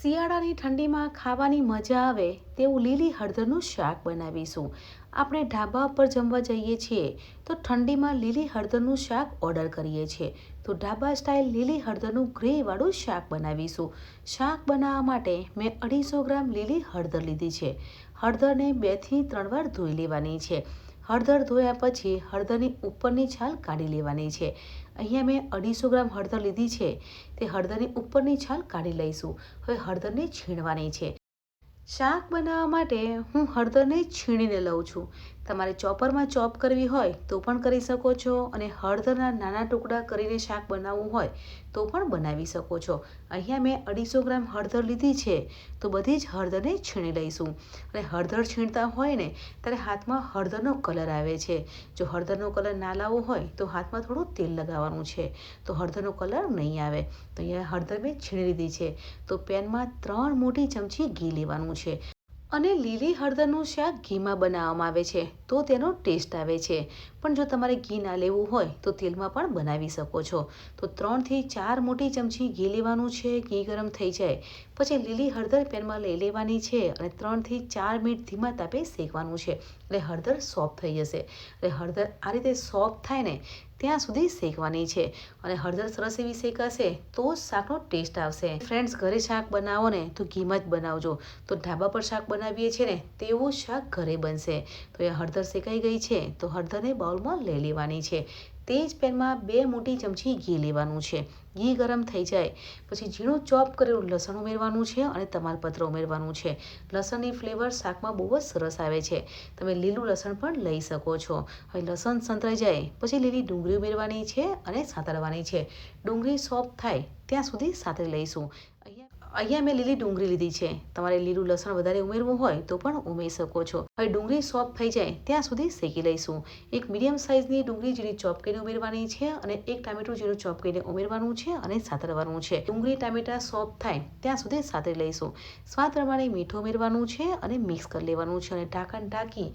શિયાળાની ઠંડીમાં ખાવાની મજા આવે તેવું લીલી હળદરનું શાક બનાવીશું। આપણે ઢાબા પર જમવા જઈએ છીએ તો ઠંડીમાં લીલી હળદરનું શાક ઓર્ડર કરીએ છીએ, તો ઢાબા સ્ટાઇલ લીલી હળદરનું ગ્રેવાળું શાક બનાવીશું। શાક બનાવવા માટે મેં 250 ગ્રામ લીલી હળદર લીધી છે। હળદરને 2 થી 3 વાર ધોઈ લેવાની છે। હળદર ધોયા પછી હળદરની ઉપરની છાલ કાઢી લેવાની છે। અહીંયા મેં 250 ગ્રામ હળદર લીધી છે, તે હળદરની ઉપરની છાલ કાઢી લઈશું। હવે હળદરને છીણવાની છે। શાક બનાવવા માટે હું હળદરને છીણીને લઉં છું। તમારે ચોપરમાં ચોપ કરવી હોય તો પણ કરી શકો છો, અને હળદરના નાના ટુકડા કરીને શાક બનાવવું હોય તો પણ બનાવી શકો છો। અહીંયા મેં 250 ગ્રામ હળદર લીધી છે, તો બધી જ હળદરને છીણી લઈશું। અને હળદર છીણતા હોય ને ત્યારે હાથમાં હળદરનો કલર આવે છે। જો હળદરનો કલર ના લાવવો હોય તો હાથમાં થોડું તેલ લગાવવાનું છે, તો હળદરનો કલર નહીં આવે। તો અહીંયા હળદર મેં છીણી લીધી છે, તો પેનમાં 3 મોટી ચમચી ઘી લેવાનું છે। અને લીલી હળદરનું શાક ઘીમાં બનાવવામાં આવે છે તો તેનો ટેસ્ટ આવે છે, પણ જો તમારે ઘી ના લેવું હોય તો તેલમાં પણ બનાવી શકો છો। તો 3 થી 4 મોટી ચમચી ઘી લેવાનું છે। ઘી ગરમ થઈ જાય પછી લીલી હળદર પેનમાં લઈ લેવાની છે અને 3 થી 4 મિનિટ ધીમા તાપે શેકવાનું છે, એટલે હળદર સોફ્ટ થઈ જશે। એટલે હળદર આ રીતે સોફ્ટ થાય ને ત્યાં સુધી શેકવાની છે, અને હળદર સરસ એવી શેકાશે તો જ શાકનો ટેસ્ટ આવશે। ફ્રેન્ડ્સ, ઘરે શાક બનાવો ને તો ઘીમાં જ બનાવજો, તો ઢાબા પર શાક બનાવીએ છીએ ને તેવું શાક ઘરે બનશે। તો એ હળદર શેકાઈ ગઈ છે, તો હળદરને બાઉલમાં લઈ લેવાની છે। તે જ પેનમાં 2 મોટી ચમચી ઘી લેવાનું છે। ઘી ગરમ થઈ જાય પછી ઝીણું ચોપ કરેલું લસણ ઉમેરવાનું છે અને તમાલપત્ર ઉમેરવાનું છે। લસણની ફ્લેવર શાકમાં બહુ જ સરસ આવે છે, તમે લીલું લસણ પણ લઈ શકો છો। હવે લસણ સંતળાઈ જાય પછી લીલી ડુંગળી ઉમેરવાની છે અને સાતળવાની છે। ડુંગળી સોફ્ટ થાય ત્યાં સુધી સાતળી લઈશું। અહીંયા મેં લીલી ડુંગળી લીધી છે, તમારે લીલું લસણ વધારે ઉમેરવું હોય તો પણ ઉમેરી શકો છો। હવે ડુંગળી સોફ્ટ થઈ જાય ત્યાં સુધી શેકી લઈશું। એક મીડિયમ સાઇઝની ડુંગળી ઝીણી ચોપ કરીને ઉમેરવાની છે અને એક ટામેટું ઝીણું ચોપ કરીને ઉમેરવાનું છે અને સાતળવાનું છે। ડુંગળી ટામેટા સોફ્ટ થાય ત્યાં સુધી સાતળી લઈશું। સ્વાદ પ્રમાણે મીઠું ઉમેરવાનું છે અને મિક્સ કરી લેવાનું છે, અને ઢાંકણ ઢાંકી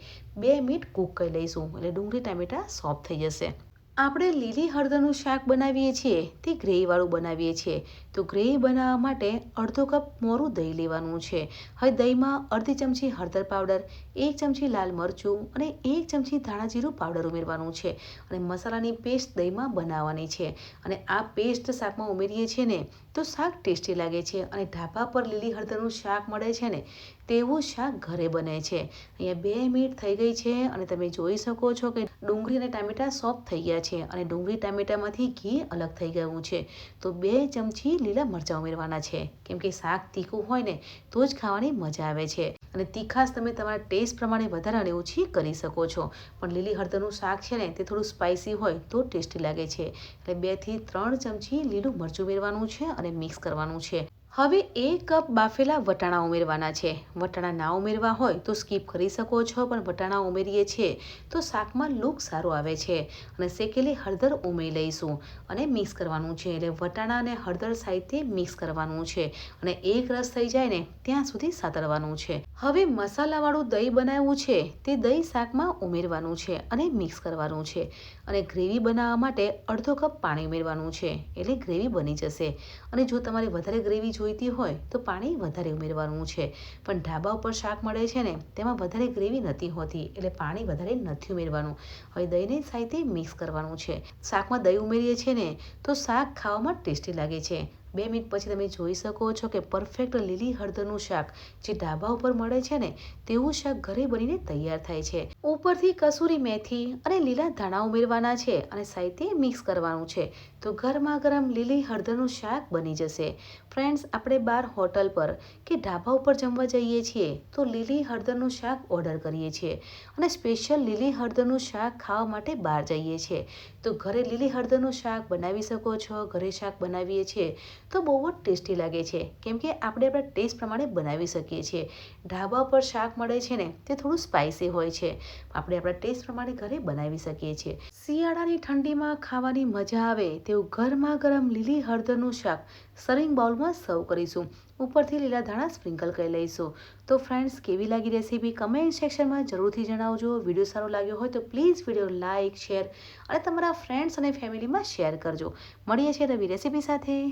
2 મિનિટ કૂક કરી લઈશું, એટલે ડુંગળી ટામેટા સોફ્ટ થઈ જશે। આપણે લીલી હળદરનું શાક બનાવીએ છીએ તે ગ્રેવીવાળું બનાવીએ છીએ, તો ગ્રેવી બનાવવા માટે અડધો કપ મોરું દહીં લેવાનું છે। હવે દહીંમાં અડધી ચમચી હળદર પાવડર, 1 ચમચી લાલ મરચું અને 1 ચમચી ધાણા જીરું પાવડર ઉમેરવાનું છે, અને મસાલાની પેસ્ટ દહીંમાં બનાવવાની છે। અને આ પેસ્ટ શાકમાં ઉમેરીએ છીએ ને તો શાક ટેસ્ટી લાગે છે, અને ઢાબા પર લીલી હળદરનું શાક મળે છે ને તેવું શાક ઘરે બને છે। અહીંયા 2 મિનિટ થઈ ગઈ છે અને તમે જોઈ શકો છો કે ડુંગળી અને ટામેટા સોફ્ટ થઈ ગયા છે અને ડુંગળી ટામેટામાંથી ઘી અલગ થઈ ગયું છે। તો 2 ચમચી લીલા મરચાં ઉમેરવાના છે, કેમ કે શાક તીખું હોય ને તો જ ખાવાની મજા આવે છે, અને તીખાશ તમે તમારા ટેસ્ટ પ્રમાણે વધારે અને ઓછી કરી શકો છો। પણ લીલી હળદરનું શાક છે ને તે થોડું સ્પાઇસી હોય તો ટેસ્ટી લાગે છે, એટલે 2 થી 3 ચમચી લીલું મરચું ઉમેરવાનું છે અને મિક્સ કરવાનું છે। હવે 1 કપ બાફેલા વટાણા ઉમેરવાના છે। વટાણા ના ઉમેરવા હોય તો સ્કીપ કરી શકો છો, પણ વટાણા ઉમેરીએ છીએ તો શાકમાં લુક સારો આવે છે। અને શેકેલી હળદર ઉમેરી લઈશું અને મિક્સ કરવાનું છે, એટલે વટાણા અને હળદર સાથે મિક્સ કરવાનું છે, અને એક રસ થઈ જાય ને ત્યાં સુધી સાતળવાનું છે। હવે મસાલાવાળું દહીં બનાવવું છે તે દહીં શાકમાં ઉમેરવાનું છે અને મિક્સ કરવાનું છે, અને ગ્રેવી બનાવવા માટે અડધો કપ પાણી ઉમેરવાનું છે, એટલે ગ્રેવી બની જશે। અને જો તમારે વધારે ગ્રેવી જોઈતી હોય તો પાણી વધારે ઉમેરવાનું છે, પણ ઢાબા ઉપર શાક મળે છે ને તેમાં વધારે ગ્રેવી નથી હોતી, એટલે પાણી વધારે નથી ઉમેરવાનું। હવે દહીંને સાથે મિક્સ કરવાનું છે। શાકમાં દહીં ઉમેરીએ છીએ ને તો શાક ખાવામાં ટેસ્ટી લાગે છે। 2 મિનિટ પછી તમે જોઈ શકો છો કે પરફેક્ટ લીલી હળદરનું શાક જે ઢાબા ઉપર મળે છે ને તેવું શાક ઘરે બનીને તૈયાર થાય છે। ઉપરથી કસૂરી મેથી અને લીલા ધાણા ઉમેરવાના છે અને સાથે મિક્સ કરવાનું છે, તો ગરમા ગરમ લીલી હળદરનું શાક બની જશે। ફ્રેન્ડ્સ, આપણે બહાર હોટલ પર કે ઢાબા ઉપર જમવા જઈએ છીએ તો લીલી હળદરનું શાક ઓર્ડર કરીએ છીએ, અને સ્પેશિયલ લીલી હળદરનું શાક ખાવા માટે બહાર જઈએ છીએ, તો ઘરે લીલી હળદરનું શાક બનાવી શકો છો। ઘરે શાક બનાવીએ છીએ તો બહુ જ ટેસ્ટી લાગે છે, કેમ કે આપણે આપણા ટેસ્ટ પ્રમાણે બનાવી શકીએ છીએ। ઢાબા પર શાક મળે છે ને તે થોડું સ્પાઇસી હોય છે, આપણે આપણા ટેસ્ટ પ્રમાણે ઘરે બનાવી શકીએ છીએ। શિયાળાની ઠંડીમાં ખાવાની મજા આવે તેવું ગરમા ગરમ લીલી હળદરનું શાક સર્વિંગ બાઉલમાં સર્વ કરીશું। ઉપરથી લીલા ધાણા સ્પ્રિંકલ કરી લઈશું। તો ફ્રેન્ડ્સ, કેવી લાગી રેસીપી કમેન્ટ સેક્શનમાં જરૂરથી જણાવજો। વિડીયો સારો લાગ્યો હોય તો પ્લીઝ વિડીયો લાઇક, શેર અને તમારા ફ્રેન્ડ્સ અને ફેમિલીમાં શેર કરજો। મળીએ છીએ નવી રેસીપી સાથે।